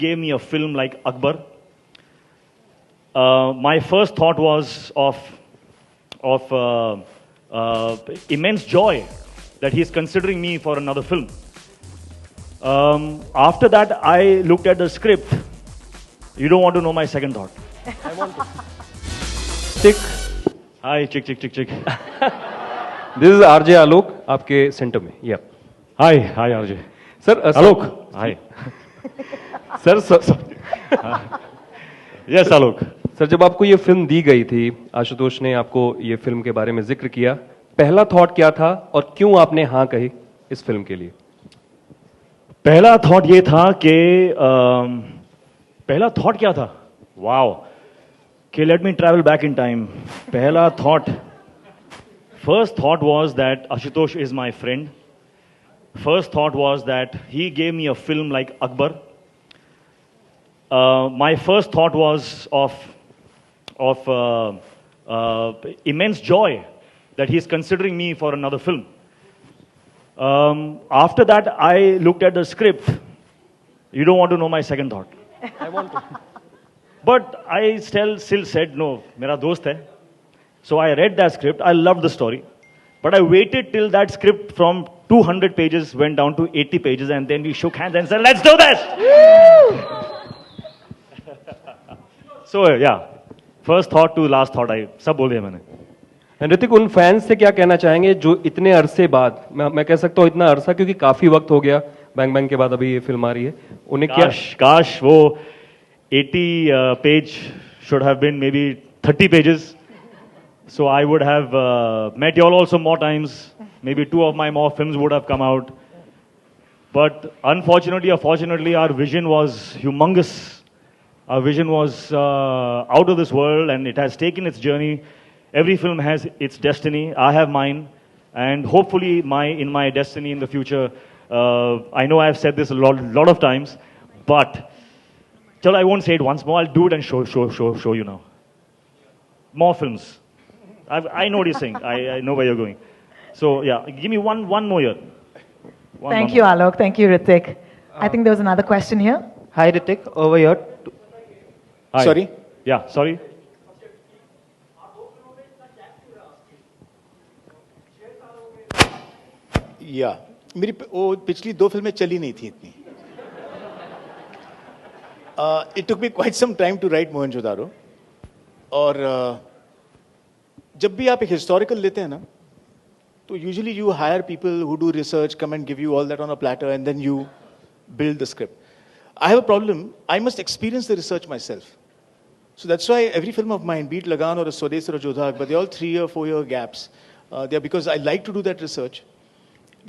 gave me a film like Akbar. My first thought was of immense joy that he's considering me for another film. After that, I looked at the script. You don't want to know my second thought. I want to. चिक Hi, chick, chick, chick, chick. This is RJ Alok आपके centre में या Hi, hi, RJ. Sir Alok. Hi. Sir Yes, Alok. Sir जब आपको ये film दी गई थी आशुतोष ने आपको ये फिल्म के बारे में जिक्र किया पहला थॉट क्या था और क्यों आपने हाँ कही इस फिल्म के लिए पहला थॉट ये था कि पहला थॉट क्या था वाओ कि let me travel back in time पहला thought first thought was that Ashutosh is my friend first thought was that he gave me a film like Akbar my first thought was of immense joy that he's considering me for another film. After that, I looked at the script. You don't want to know my second thought. I want to. But I still said, no, mera dost hai. So I read that script. I loved the story. But I waited till that script from 200 pages went down to 80 pages and then we shook hands and said, let's do this! So, yeah. First thought to last thought I सब बोल दिया मैंने ऋतिक उन fans से क्या कहना चाहेंगे जो इतने अरसे बाद मैं कह सकता हूँ इतना अरसा क्योंकि काफी वक्त हो गया बैंग बैंग के बाद अभी ये फिल्म आ रही है उन्हें काश वो 80 page should have been may be 30 pages so I would have met you all also more times may be 2 of my more films would have come out but unfortunately or fortunately our vision was humongous. Our vision was out of this world and it has taken its journey. Every film has its destiny. I have mine. And hopefully in my destiny in the future, I know I have said this a lot of times, but till I won't say it once more, I'll do it and show you now. More films. I know what you're saying. I know where you're going. So yeah, give me one more year. Thank you, Alok. Thank you, Ritik. I think there was another question here. Hi, Ritik. Over here. Hi. Sorry? Yeah, sorry. या मेरी वो पिछली 2 फिल्में चली नहीं थी इतनी it took me quite some time to write Mohenjodaro और जब भी आप एक हिस्टोरिकल लेते हैं ना तो usually you hire people who do research come and give you all that on a platter and then you build the script I have a problem. I must experience the research myself. So that's why every film of mine, be it Lagan or Swades or Jodha Akbar, they're all 3 or 4 year gaps. They're because I like to do that research.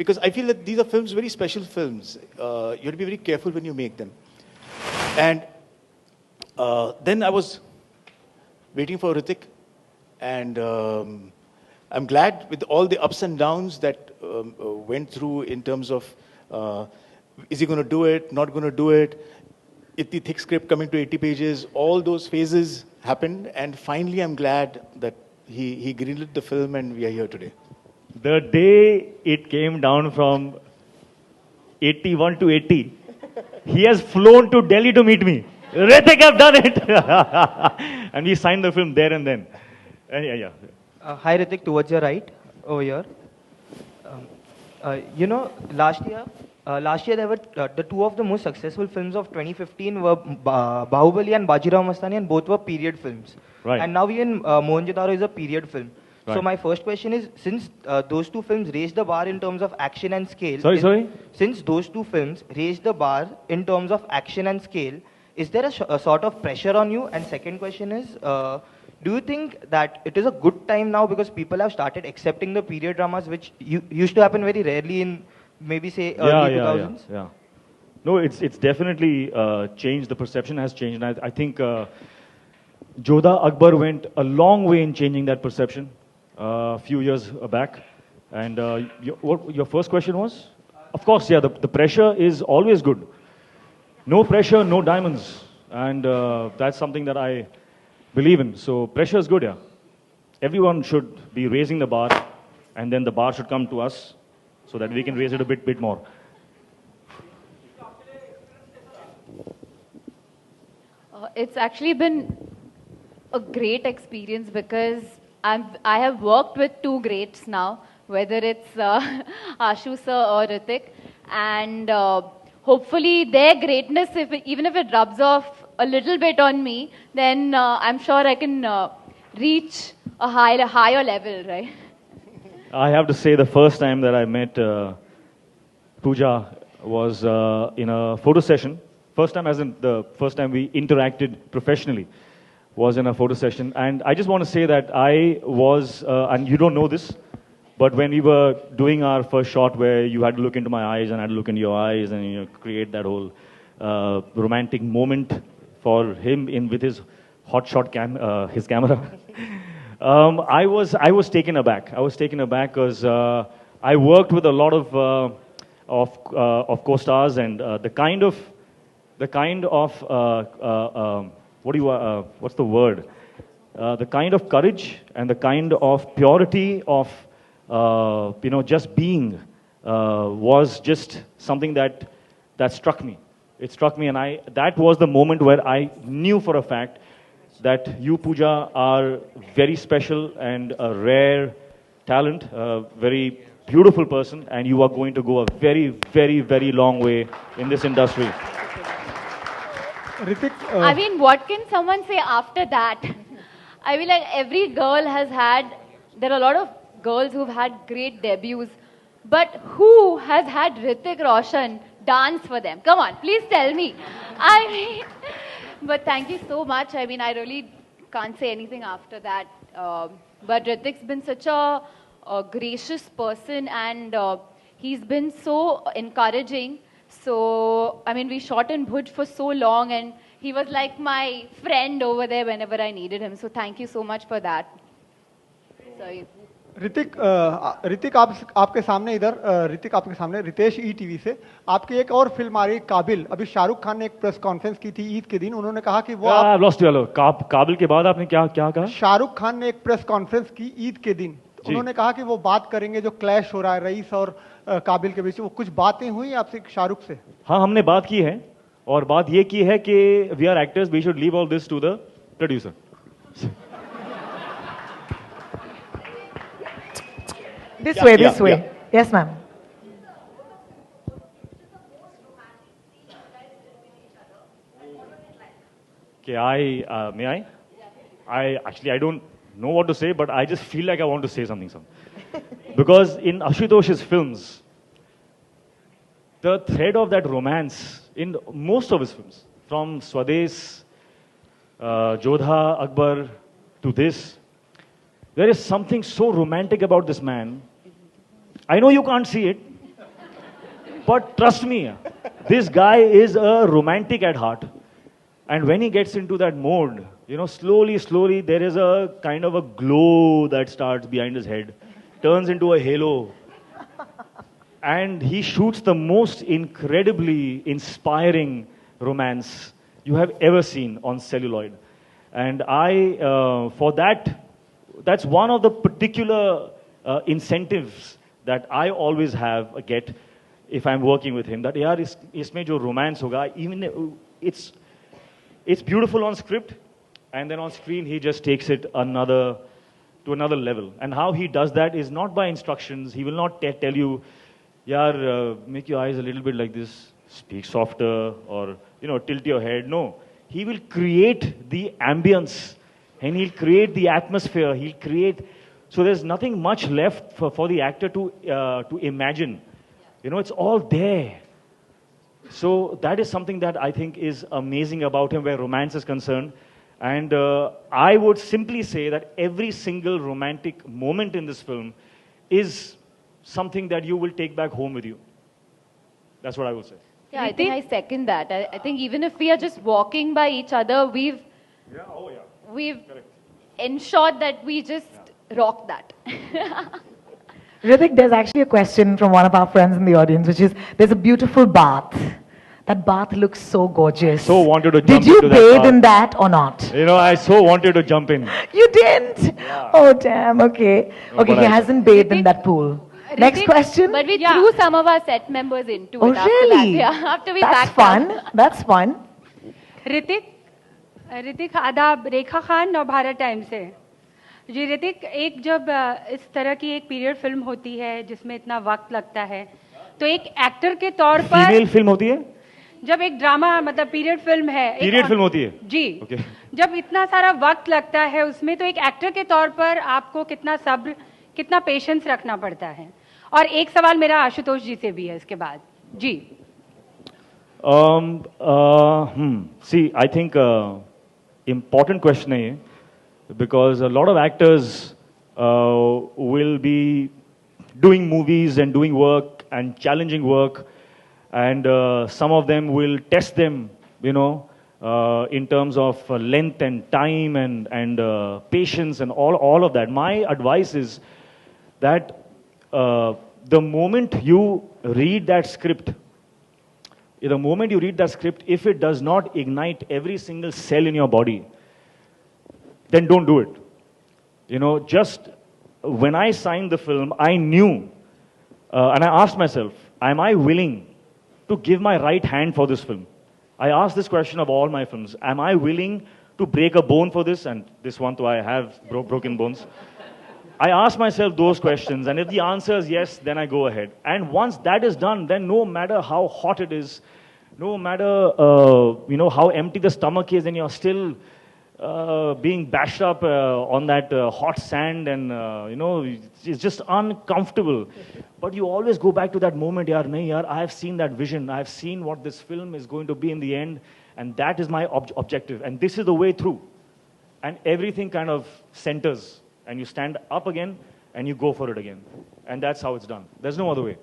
Because I feel that these are films, very special films. You have to be very careful when you make them. And then I was waiting for Hrithik. And I'm glad with all the ups and downs that went through in terms of is he going to do it, not going to do it, itni thick script coming to 80 pages, all those phases happened and finally I'm glad that he greenlit the film and we are here today. The day it came down from 81 to 80, he has flown to Delhi to meet me. Hrithik, I've done it! And we signed the film there and then. Yeah. Hi, Ritik. Towards your right, over here. You know, last year there were the 2 of the most successful films of 2015 were Bahubali and Bajirao Mastani, and both were period films. Right. And now even Mohenjo-daro is a period film. Right. So my first question is, since those 2 films raised the bar in terms of action and scale. Sorry? Since those 2 films raised the bar in terms of action and scale, is there a sort of pressure on you? And second question is, do you think that it is a good time now because people have started accepting the period dramas, which used to happen very rarely in maybe say early 2000s? Yeah. No, it's definitely changed. The perception has changed. And I think Jodha Akbar went a long way in changing that perception a few years back. And what your first question was? Of course, yeah, the pressure is always good. No pressure, no diamonds. And that's something that I believe in. So pressure is good, yeah. Everyone should be raising the bar, and then the bar should come to us so that we can raise it a bit more. It's actually been a great experience because I have worked with two greats now, whether it's Ashu sir or Ritik, and hopefully their greatness, even if it rubs off a little bit on me, then I'm sure I can reach a higher level, right? I have to say the first time that I met Pooja was in a photo session. First time, as in the first time we interacted professionally, was in a photo session. And I just want to say that I was, and you don't know this, but when we were doing our first shot where you had to look into my eyes and I had to look into your eyes and create that whole romantic moment for him in with his hot shot his camera. I was taken aback. I was taken aback because I worked with a lot of co-stars and the kind of what's the word? The kind of courage and the kind of purity of just being was just something that struck me. It struck me, and that was the moment where I knew for a fact that you, Pooja, are very special and a rare talent, a very beautiful person, and you are going to go a very, very, very long way in this industry. Ritik, I mean, what can someone say after that? I mean, like every girl has had, there are a lot of girls who've had great debuts, but who has had Hrithik Roshan dance for them? Come on, please tell me. I mean, but thank you so much. I mean, I really can't say anything after that. But Hrithik's been such a gracious person and he's been so encouraging. So, I mean, we shot in Bhuj for so long and he was like my friend over there whenever I needed him. So, thank you so much for that. Sorry. Hrithik आपके सामने इधर ऋतिक आपके सामने Ritesh ETV से आपकी एक और film आ रही काबिल अभी शाहरुख खान ने एक प्रेस कॉन्फ्रेंस की थी ईद के दिन उन्होंने कहा कि वो काबिल के बाद आपने क्या कहा शाहरुख खान ने एक प्रेस कॉन्फ्रेंस की ईद के दिन उन्होंने कहा कि वो बात करेंगे जो क्लैश हो रहा है रईस और काबिल के बीच वो कुछ बातें हुई आपसे शाहरुख से हाँ हमने बात की है और बात ये की है कि we are actors we should leave all this to the producer This way. Yes, ma'am. Okay, may I? I don't know what to say, but I just feel like I want to say something. Because in Ashutosh's films, the thread of that romance in most of his films, from Swades, Jodha, Akbar, to this, there is something so romantic about this man. I know you can't see it, but trust me, this guy is a romantic at heart. And when he gets into that mode, slowly, there is a kind of a glow that starts behind his head, turns into a halo. And he shoots the most incredibly inspiring romance you have ever seen on celluloid. And that's one of the particular incentives that I always get if I'm working with him. That yaar, isme jo romance hoga, even it's beautiful on script, and then on screen he just takes it to another level. And how he does that is not by instructions. He will not tell you, yaar, make your eyes a little bit like this, speak softer, or tilt your head. No, he will create the ambience. And he'll create the atmosphere. He'll create. So there's nothing much left for the actor to imagine. It's all there. So that is something that I think is amazing about him where romance is concerned. And I would simply say that every single romantic moment in this film is something that you will take back home with you. That's what I would say. Yeah, I think I second that. I think even if we are just walking by each other, we've ensured that we just rock that. Hrithik, there's actually a question from one of our friends in the audience, which is, there's a beautiful bath. That bath looks so gorgeous. So wanted to jump Did you into that bathe bath. in that or not? I so wanted to jump in. You didn't? Yeah. Oh, damn, okay. Okay, he hasn't bathed in that pool. Next question. But we threw some of our set members into it really? after that. Yeah, after we That's packed fun. up. That's fun. Hrithik, Hrithik आदाब, रेखा Khan Navbharat time से। जी ऋतिक, एक जब इस तरह की एक period film होती है जिसमें इतना वक्त लगता है, तो एक एक्टर के तौर पर फीमेल फिल्म होती है, जब एक ड्रामा मतलब पीरियड फिल्म है, पीरियड फिल्म होती है जी Okay. जब इतना सारा वक्त लगता है उसमें, तो एक एक्टर के तौर पर आपको कितना सब्र, कितना पेशेंस रखना पड़ता है? और एक सवाल मेरा आशुतोष जी से भी है इसके बाद जी। See, I think important question है ये, because a lot of actors will be doing movies and doing work and challenging work, and some of them will test them, in terms of length and time and patience and all of that. My advice is that the moment you read that script, if it does not ignite every single cell in your body, then don't do it. Just when I signed the film, I knew, and I asked myself, am I willing to give my right hand for this film? I asked this question of all my films. Am I willing to break a bone for this? And this one too, I have broken bones. I ask myself those questions, and if the answer is yes, then I go ahead. And once that is done, then no matter how hot it is, no matter how empty the stomach is, and you're still being bashed up on that hot sand, and it's just uncomfortable. But you always go back to that moment, yaar, I have seen that vision. I have seen what this film is going to be in the end, and that is my objective. And this is the way through. And everything kind of centers. And you stand up again, and you go for it again. And that's how it's done. There's no other way.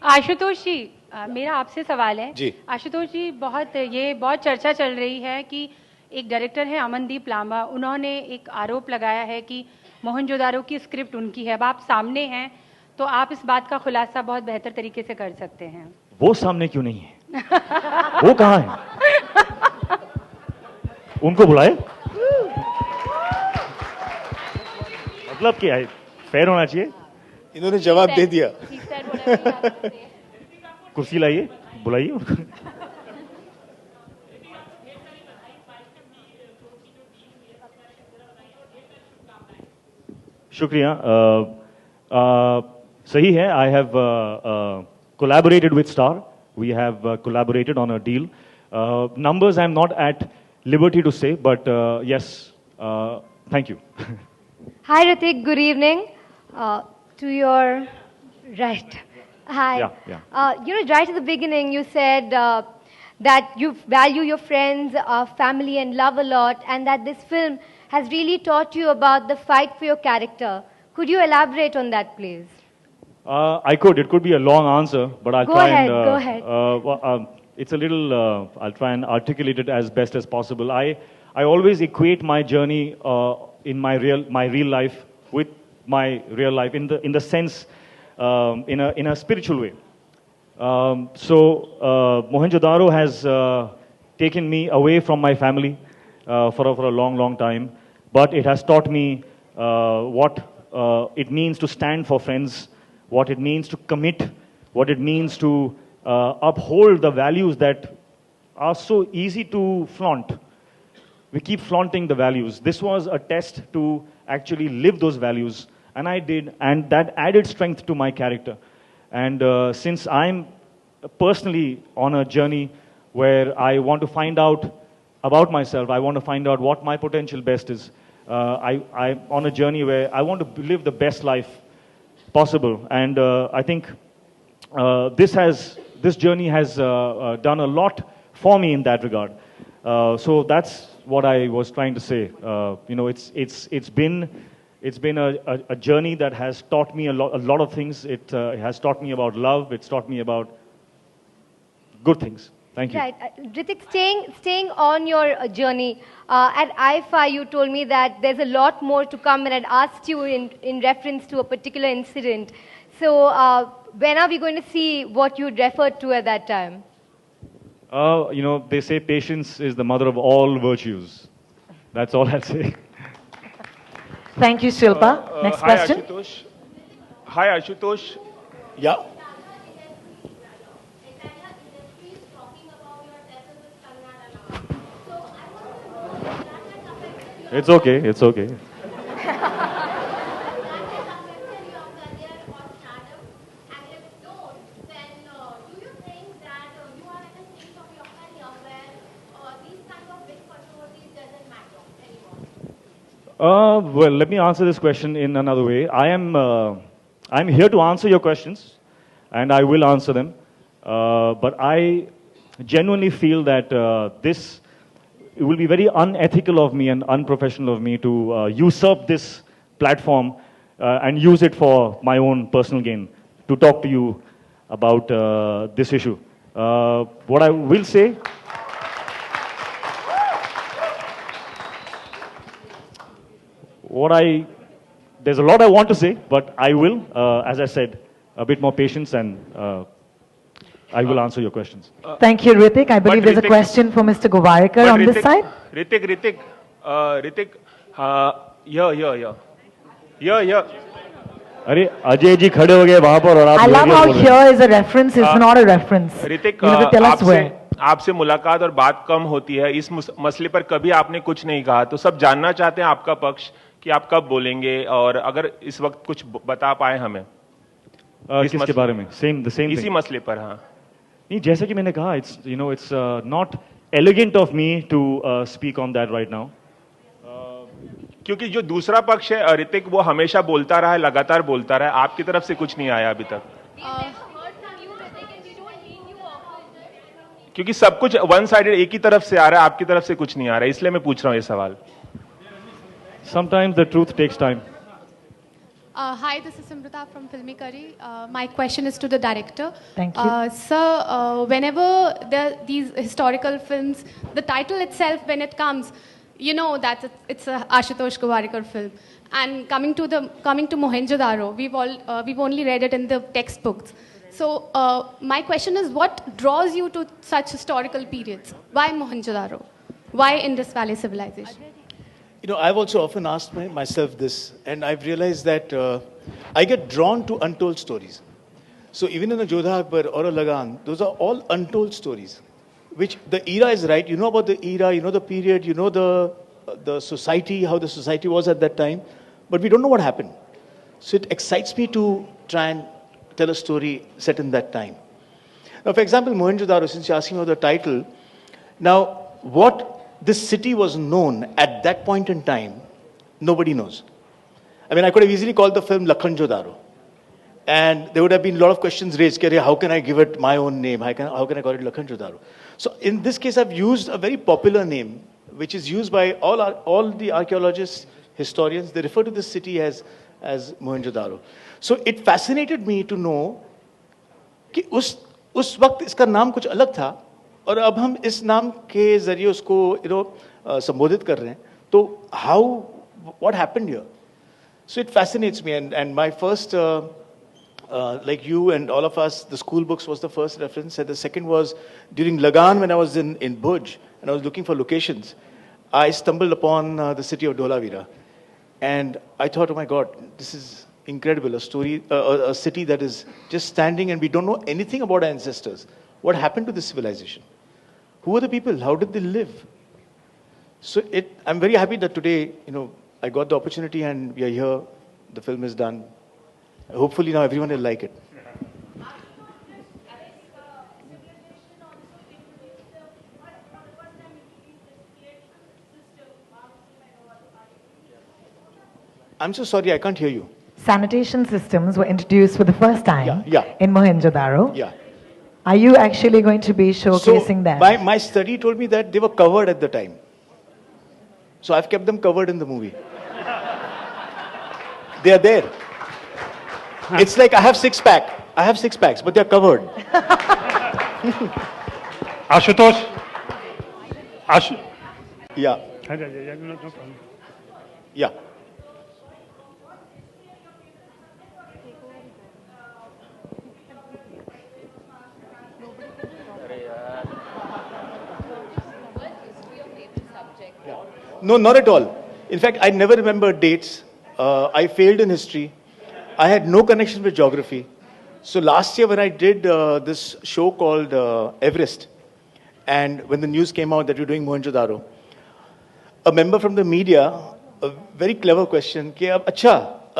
Ashutosh जी, मेरा आपसे सवाल है जी। आशुतोष जी, बहुत चर्चा चल रही है कि एक डायरेक्टर है अमनदीप लांबा, उन्होंने एक आरोप लगाया है कि मोहनजोदारो की स्क्रिप्ट उनकी है। अब आप सामने हैं, तो आप इस बात का खुलासा बहुत बेहतर तरीके से कर सकते हैं। वो सामने क्यों नहीं है? वो कहाँ है? उनको बुलाए? मतलब क्या है? फेयर होना चाहिए। इन्होंने जवाब दे दिया। कुर्सी लाइए, बुलाइए उनको। शुक्रिया। सही है। I have collaborated with Star. We have collaborated on a deal. Numbers I'm not at liberty to say, but yes, thank you. Hi Ritik, good evening. To your right. Hi. Yeah. Right at the beginning you said that you value your friends, family and love a lot, and that this film has really taught you about the fight for your character. Could you elaborate on that, please? I could. It could be a long answer, but I'll Go try ahead, and... go ahead. It's a little... I'll try and articulate it as best as possible. I always equate my journey in my real life with my real life in the sense, in a spiritual way. So Mohenjo-daro has taken me away from my family for a long time, but it has taught me what it means to stand for friends, what it means to commit, what it means to uphold the values that are so easy to flaunt. We keep flaunting the values. This was a test to actually live those values, and I did, and that added strength to my character. And since I'm personally on a journey where I want to find out about myself, I want to find out what my potential best is, I'm on a journey where I want to live the best life possible. And I think this journey has done a lot for me in that regard. So that's what I was trying to say. It's been a journey that has taught me a lot of things. It has taught me about love. It's taught me about good things. Thank you. Right. Ritik, staying on your journey, at IFA you told me that there's a lot more to come, and I'd asked you in reference to a particular incident. So when are we going to see what you referred to at that time? They say patience is the mother of all virtues. That's all I'll say. Thank you, Shilpa. Next question. Hi, Ashutosh. Yeah. It's okay. It's okay. Well, let me answer this question in another way. I'm here to answer your questions, and I will answer them. But I genuinely feel that this it will be very unethical of me and unprofessional of me to usurp this platform and use it for my own personal gain to talk to you about this issue. What I will say. There's a lot I want to say, but I will, as I said, a bit more patience and I will answer your questions. Thank you, Ritik. I believe there's a question for Mr. Govarkar on this side. Ritik, here. अरे अजय जी खड़े हो गए वहां पर और आप I love how here is a reference, it's not a reference. Hrithik, You have to tell us where. आपसे मुलाकात और बात कम होती है, इस मसले पर कभी आपने कुछ नहीं कहा, तो सब जानना चाहते हैं आपका पक्ष कि आप कब बोलेंगे और अगर इस वक्त कुछ बता पाए हमें किसके बारे में? सेम इसी मसले पर। हाँ, नहीं, जैसा कि मैंने कहा, it's not elegant of me to speak on that right now. क्योंकि जो दूसरा पक्ष है ऋतिक, वो हमेशा बोलता रहा है, लगातार बोलता रहा है, आपकी तरफ से कुछ नहीं आया अभी तक। क्योंकि सब कुछ वन साइडेड एक ही तरफ से आ रहा है, आपकी तरफ से कुछ नहीं आ रहा है, इसलिए मैं पूछ रहा हूं ये सवाल। Sometimes the truth takes time. Hi, this is Simrata from Filmy Curry. My question is to the director. Thank you. Sir, whenever there are these historical films, the title itself, when it comes, you know that it's a Ashutosh Govarkar film. And coming to Mohenjo-daro, we've only read it in the textbooks. So my question is, what draws you to such historical periods? Why Mohenjo-daro? Why Indus Valley Civilization? You know, I've also often asked myself this, and I've realized that I get drawn to untold stories. So even in a Jodha Akbar or a Lagan, those are all untold stories, which the era is right. You know about the era, you know the period, you know the society, how the society was at that time, but we don't know what happened. So it excites me to try and tell a story set in that time. Now, for example, Mohenjo-daro, since you're asking about the title, now what this city was known at that point in time, nobody knows. I mean, I could have easily called the film Lakhanjo-daro. And there would have been a lot of questions raised. How can I give it my own name? How can I call it Lakhanjo-daro? So in this case, I've used a very popular name, which is used by all the archaeologists, historians. They refer to this city as Mohenjo-daro. So it fascinated me to know कि उस वक्त इसका नाम कुछ अलग था और अब हम इस नाम के जरिए उसको संबोधित कर रहे हैं, तो what happened here? So it fascinates me, and my first like you and all of us, the school books was the first reference, and the second was during Lagan when I was in Bhuj and I was looking for locations. I stumbled upon the city of Dholavira, and I thought, oh my God, this is incredible, a city that is just standing and we don't know anything about our ancestors. What happened to this civilization? Who were the people? How did they live? So I'm very happy that today, I got the opportunity and we are here. The film is done. Hopefully now everyone will like it. I'm so sorry, I can't hear you. Sanitation systems were introduced for the first time in Mohenjo-daro. Yeah. Are you actually going to be showcasing that? My study told me that they were covered at the time. So I've kept them covered in the movie. They are there. It's like I have six packs, but they're covered. Ashutosh. Yeah. Yeah. No, not at all. In fact, I never remember dates. I failed in history. I had no connection with geography. So last year when I did this show called Everest, and when the news came out that you're doing Mohenjo-daro, a member from the media a very clever question कि अब अच्छा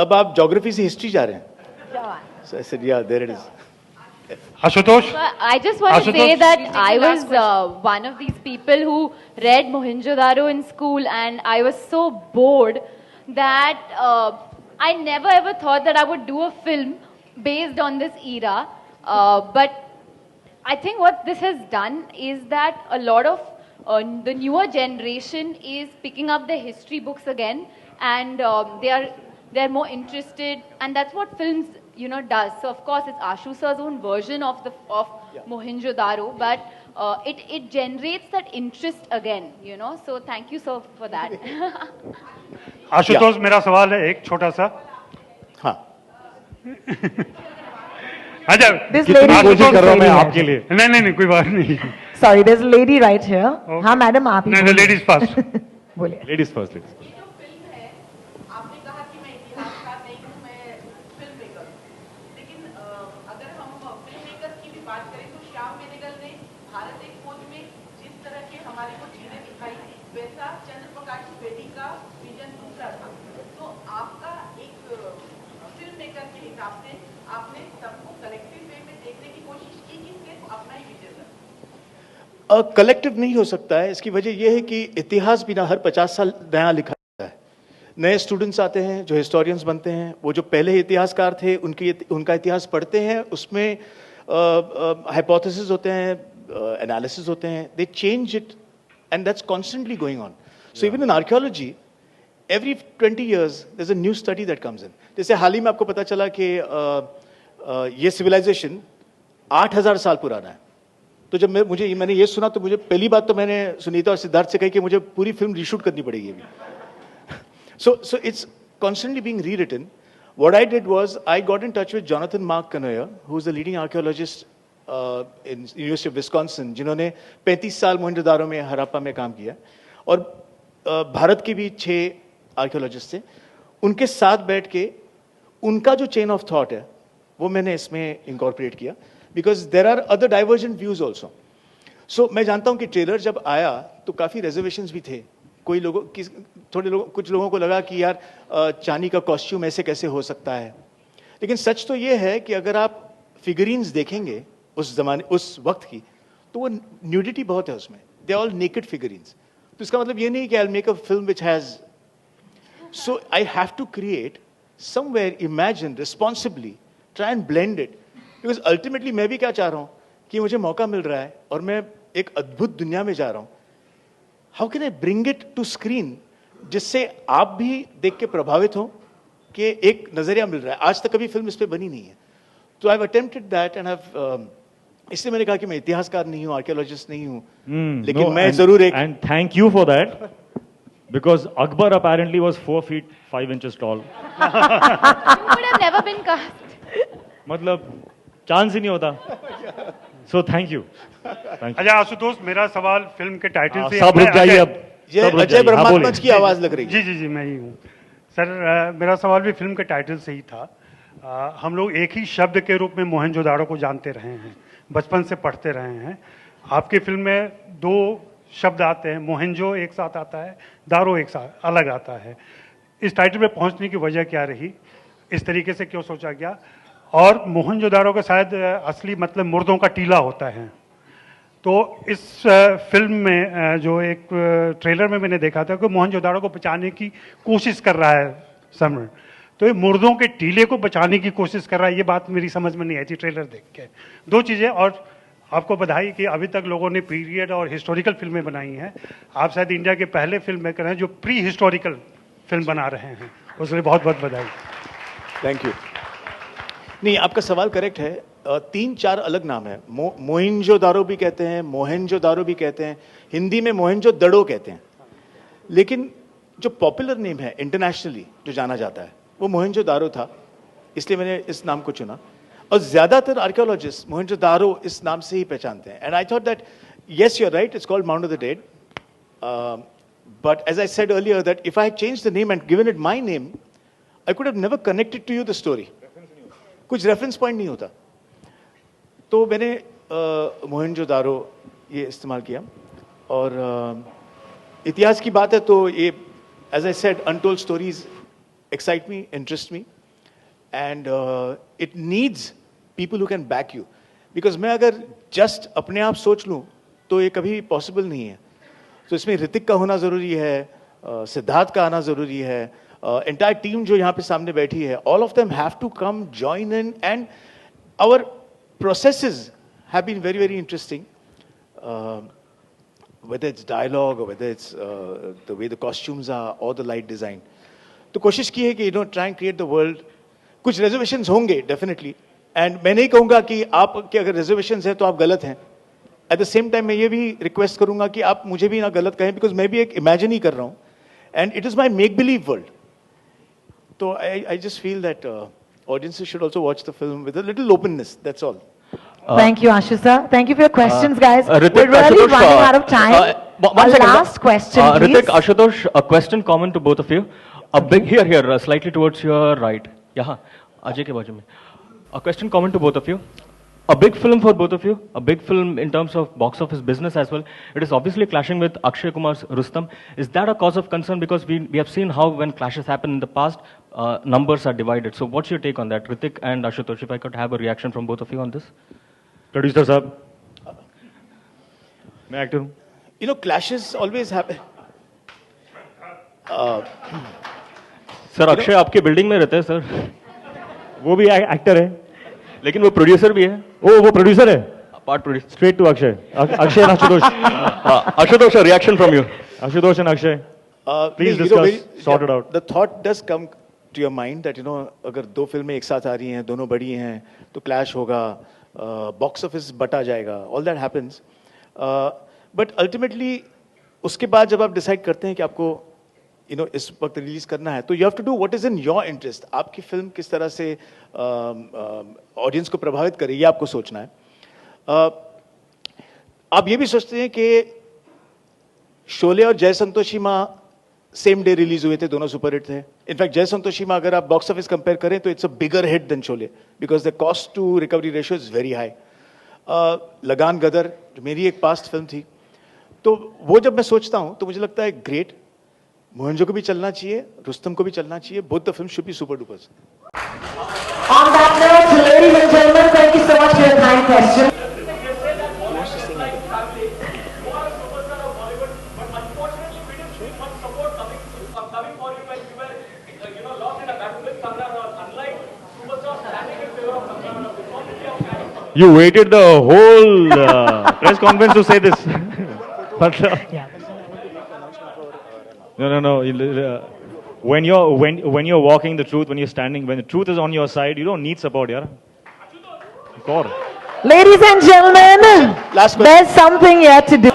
अब आप geography से history जा रहे हैं? So I said, yeah, there it is. Ashutosh. I just want to say that I was one of these people who read Mohenjo-daro in school, and I was so bored that I never ever thought that I would do a film based on this era. But I think what this has done is that a lot of the newer generation is picking up their history books again, and they're more interested, and that's what films does. So of course it's Ashu sir's own version of Mohenjo-daro, but it generates that interest again, So thank you sir for that. Ashutosh मेरा सवाल है एक छोटा सा. हाँ. अच्छा. This lady कोशिश कर रहा हूँ मैं आपके लिए. नहीं कोई बात नहीं. Sorry, there's a lady right here. हाँ मैडम आप ही. नहीं ladies first. बोलिए. Ladies first. कलेक्टिव नहीं हो सकता है. इसकी वजह यह है कि इतिहास भी ना हर 50 साल नया लिखा जाता है. नए स्टूडेंट्स आते हैं जो हिस्टोरियंस बनते हैं, वो जो पहले इतिहासकार थे उनका इतिहास पढ़ते हैं, उसमें हाइपोथेसिस होते हैं, एनालिसिस होते हैं, दे change it and that's constantly going on. So even in archaeology every 20 years there's a new study that comes in. जैसे हाल ही में आपको पता चला कि ये सिविलाइजेशन 8000 साल पुराना है. तो जब मैंने ये सुना तो मुझे पहली बात तो मैंने सुनीता और सिद्धार्थ से कही कि मुझे पूरी फिल्म रीशूट करनी पड़ेगी अभी. So it's constantly being rewritten. What I did was I got in touch with Jonathan Mark Canoyer, who is the leading archaeologist in University of Wisconsin, जिन्होंने 35 साल मोहनजोदारो में हड़प्पा में काम किया, और भारत के भी 6 आर्कियोलॉजिस्ट थे. उनके साथ बैठ के उनका जो चेन ऑफ थॉट है वो मैंने इसमें इंकॉर्पोरेट किया, because there are other divergent views also. So मैं जानता हूं कि ट्रेलर जब आया तो काफी रिजर्वेशंस भी थे. कुछ लोगों को लगा कि यार चांदी का कॉस्ट्यूम ऐसे कैसे हो सकता है, लेकिन सच तो ये है कि अगर आप फिगरीन्स देखेंगे उस वक्त की, तो वो न्यूडिटी बहुत है उसमें. They all naked figurines. तो इसका मतलब ये नहीं कि I will make a film which has. So I have to create somewhere, imagine responsibly, try and blend it, because ultimately मैं भी क्या चाह रहा हूँ कि मुझे मौका मिल रहा है और मैं एक अद्भुत दुनिया में जा रहा हूँ. How can I bring it to screen जिससे आप भी देख के प्रभावित हो कि एक नजरिया मिल रहा है. आज तक कभी फिल्म इस पे बनी नहीं है. तो I've attempted that and इसलिए मैंने कहा कि मैं इतिहासकार नहीं हूँ, आर्कियोलॉजिस्ट नहीं हूँ, लेकिन मैं जरूर एक. And thank you for that. Because Akbar apparently was 4 feet 5 inches tall. You would have never been cast. मतलब चांस ही नहीं होता. So thank you. अच्छा आशुतोष मेरा सवाल फिल्म के टाइटल से. सब रुक जाइए अब. ये अजय ब्रह्मात्मज की आवाज लग रही है. जी मैं ही हूँ सर. मेरा सवाल भी फिल्म के टाइटल से ही था. हम लोग एक ही शब्द के रूप में मोहनजोदारो को जानते रहे हैं, बचपन से पढ़ते रहे हैं. आपकी फिल्म में 2 शब्द आते हैं, मोहनजो एक साथ आता है, दारो एक साथ अलग आता है. इस टाइटल पे पहुंचने की वजह क्या रही, इस तरीके से क्यों सोचा गया? और मोहनजोदारो का शायद असली मतलब मुर्दों का टीला होता है. तो इस फिल्म में जो एक ट्रेलर में मैंने देखा था कि मोहनजोदारो को बचाने की कोशिश कर रहा है समर, तो ये मुर्दों के टीले को बचाने की कोशिश कर रहा है. ये बात मेरी समझ में नहीं आई थी ट्रेलर देख के. 2 चीज़ें. और आपको बधाई कि अभी तक लोगों ने पीरियड और हिस्टोरिकल फिल्में बनाई हैं. आप शायद इंडिया के पहले फिल्म मेकर हैं जो प्री हिस्टोरिकल फिल्म बना रहे हैं, उसके लिए बहुत बहुत बधाई. Thank you. नहीं, आपका सवाल करेक्ट है. 3-4 अलग नाम है. मोहनजोदारो भी कहते हैं, मोहनजोदारो भी कहते हैं, हिंदी में मोहनजोदड़ो कहते हैं. लेकिन जो पॉपुलर नेम है इंटरनेशनली जो जाना जाता है वो मोहनजोदारो था, इसलिए मैंने इस नाम को चुना. और ज्यादातर आर्कियोलॉजिस्ट मोहनजोदारो इस नाम से ही पहचानते हैं. And I thought that yes, you're right, it's called Mound of the Dead. But as I said earlier, that if I had changed the name and given it my name, I could have never connected to you the story. कुछ reference point नहीं होता. तो मैंने मोहनजोदारो ये इस्तेमाल किया. और इतिहास की बात है तो ये, as I said, untold stories excite me, interest me, and it needs people who can back you. Because मैं अगर just अपने आप सोच लूँ तो ये कभी possible नहीं है. तो इसमें ऋतिक का होना ज़रूरी है, सिद्धार्थ का आना ज़रूरी है, entire team जो यहाँ पे सामने बैठी है, all of them have to come, join in, and our processes have been very, very interesting. Whether it's dialogue or whether it's the way the costumes are or the light design. तो कोशिश की है कि try and create the world. कुछ reservations होंगे definitely, and मैं नहीं कहूँगा कि आपके अगर reservations हैं तो आप गलत हैं. At the same time मैं ये भी request करूँगा कि आप मुझे भी ना गलत कहें, because मैं भी एक imagine ही कर रहा हूँ, and it is my make believe world. So I just feel that audiences should also watch the film with a little openness. That's all. Thank you, Ashu sir. Thank you for your questions, guys. Ritik, We're really Ashutosh, running out of time. One second. Last question, please. Ritik, Ashutosh, a question common to both of you. A big here, slightly towards your right. Yeah, Ajay ke baaju mein. A question common to both of you. A big film for both of you. A big film in terms of box office business as well. It is obviously clashing with Akshay Kumar's Rustom. Is that a cause of concern? Because we have seen how when clashes happen in the past, numbers are divided. So what's your take on that, Ritik and Ashutosh? If I could have a reaction from both of you on this. Producer साहब, मैं actor हूँ. Clashes always happen. Sir Akshay आपके building में रहते हैं sir. वो भी actor है, लेकिन वो प्रोड्यूसर भी है. वो प्रोड्यूसर है. Part producer. Straight to Akshay. Akshay and Ashutosh. Ashutosh, a reaction from you. Ashutosh and Akshay. Please discuss, sort it out. The thought does come to your mind that अगर दो फिल्में एक साथ आ रही हैं, दोनों बड़ी हैं, तो clash होगा. बॉक्स ऑफिस बटा जाएगा, all that happens, but ultimately उसके बाद जब आप डिसाइड करते हैं कि आपको इस वक्त रिलीज करना है, तो you have to do what is in your interest. आपकी फिल्म किस तरह से ऑडियंस को प्रभावित करे, ये आपको सोचना है. आप ये भी सोचते हैं कि शोले और जय संतोषी माँ सेम डे रिलीज हुए थे, दोनों सुपरहिट थे. इनफैक्ट जय संतोषी माँ अगर आप बॉक्स ऑफिस कंपेयर करें तो it's a bigger hit than Sholay, because the cost to recovery ratio is very high. Lagaan Gadar जो मेरी एक पास्ट फिल्म थी, तो वो जब मैं सोचता हूँ तो मुझे लगता है ग्रेट, मोहनजो को भी चलना चाहिए, रुस्तम को भी चलना चाहिए. Both the film should be super dupers. On that note, ladies and gentlemen, thank you so much for your kind question. You waited the whole press conference to say this. But no. When you're walking the truth, when you're standing, when the truth is on your side, you don't need support, yaar. God. Ladies and gentlemen, there's something yet to do.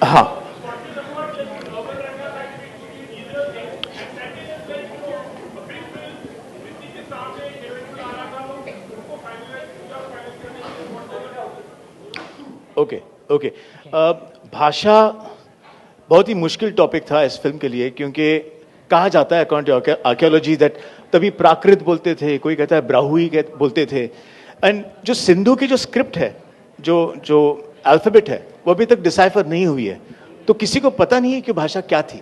हाँ. Okay. भाषा बहुत ही मुश्किल topic था इस film के लिए, क्योंकि कहा जाता है अकॉर्डिंग टू आर्कियोलॉजी दैट तभी प्राकृत बोलते थे, कोई कहता है ब्राहुई बोलते थे. एंड जो सिंधु की जो स्क्रिप्ट है, जो अल्फाबेट है, वो अभी तक डिसाइफर नहीं हुई है, तो किसी को पता नहीं है कि भाषा क्या थी.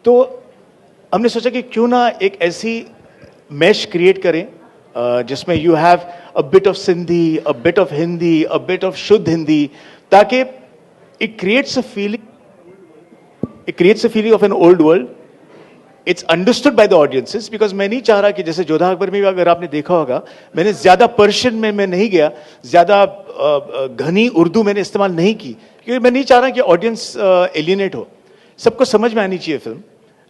तो हमने सोचा कि क्यों ना एक ऐसी मैश क्रिएट करें जिसमें you have a bit of Sindhi, a bit of Hindi, a bit of शुद्ध हिंदी, ताकि it creates a feeling of an old world. It's understood by the audiences, because मैं नहीं चाह रहा कि जैसे जोधा अकबर में भी अगर आपने देखा होगा, मैंने ज्यादा पर्शियन में मैं नहीं गया, ज्यादा घनी उर्दू मैंने इस्तेमाल नहीं की, क्योंकि मैं नहीं चाह रहा कि ऑडियंस एलियनेट हो. सबको समझ में आनी चाहिए फिल्म.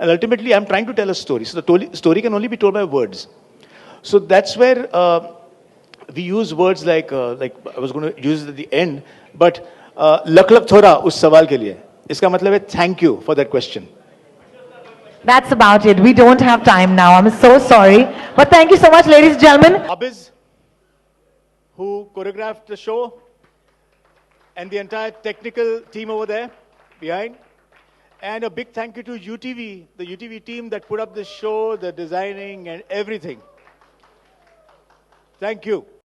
And ultimately I am trying to tell a story, so the story can only be told by words. So that's where we use words like I was going to use it at the end, but लख लख थोड़ा उस सवाल के लिए, इसका मतलब है thank you for that question. That's about it. We don't have time now. I'm so sorry. But thank you so much, ladies and gentlemen. Abiz, who choreographed the show, and the entire technical team over there behind. And a big thank you to UTV, the UTV team that put up the show, the designing and everything. Thank you.